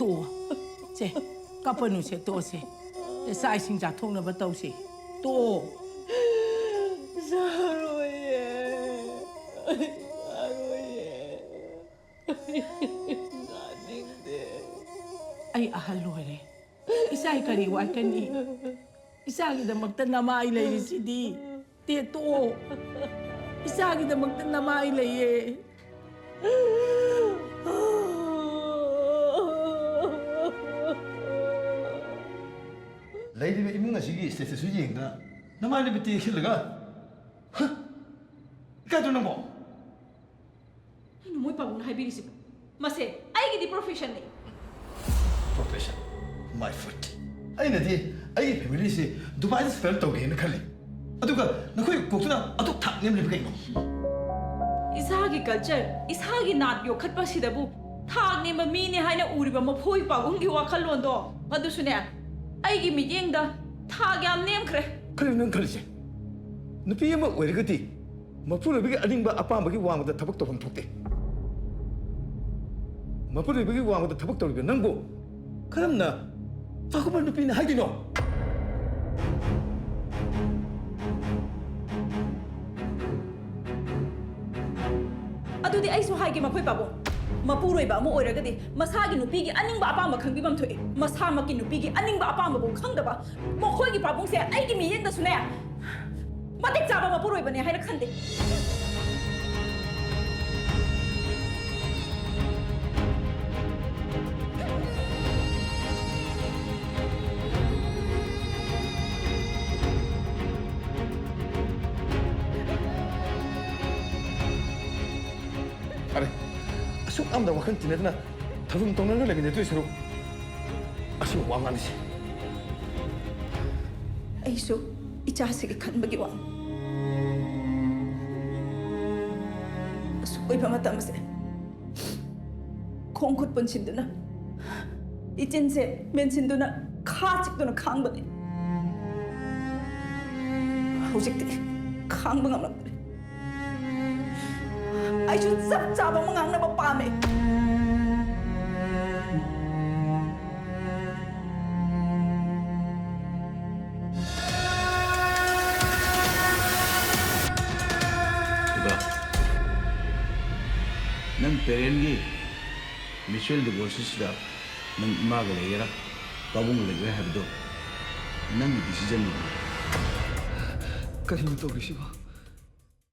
또. 제 까빠누세 또세. 사이싱자 통나바 또세. 또. 사로예. 사로예. 나닝데. 아이 아할로래. 이사이 까리 와이까니. 이사기다막다 나마이 레이시디. 때 또. 이사기다막다 나마이 레이에. 레이디베 이문가 시기 스테이스 수지인가 나만이 비티 실르가 까주는 뭐 Ano mo'y pagong nahibirisip? Mase, ay gidi profession ni. 프로페션 마이 푸트 아이나디 아이 패밀리시 두바이에서 스펠 떠게는 칼리 아두가 나코이 곡수나 아두 탁 냄리 비가 이거 Isahagi culture, isahagi nat yo khatpa sidabu. Thag ni mami ni haina uriba maphoi pagong gi wakhalon do. Madusune. Ay gi miyengda thag yam nem khre. 칼리는 칼리지 누피 뭐 왜르거디 마푸르 비가 아닌바 아빠마기 왕보다 타박 떠본 톡대 마푸르 비가 왕보다 타박 떠르게 ನಂ고 그럼나 자꾸만 누피는 하기노 Adudi ay so hagi maphoi pagong. Mapuroi ba mo oiragadi masagi nupi gi aning ba apama khangbibam thoi. Masama ki nupi gi aning ba apama bo khangdaba. Mo khoi gi pabong se ay gi miyengda sune. Matik chaba mapuroi bane haina khande. 아래 아속 암다 와칸 티네드나 다tum 동네를 내게 내두이서로 아시고 왕하는지 Aiso, ichasigi khanbagi wang. Asukoi pa matamase. Khongkhut punsinduna. Ichinse mensinduna khachikduna khangbani. Hojikti khangba ngamlaktre. Aisu sab chaba mangangna ba pame. नंग पेरेंगी mutual divorce सिदा नंग इमा गा लेयरा बाबुंग लेगे हैबदो नंग decision नि कहीं तो किसी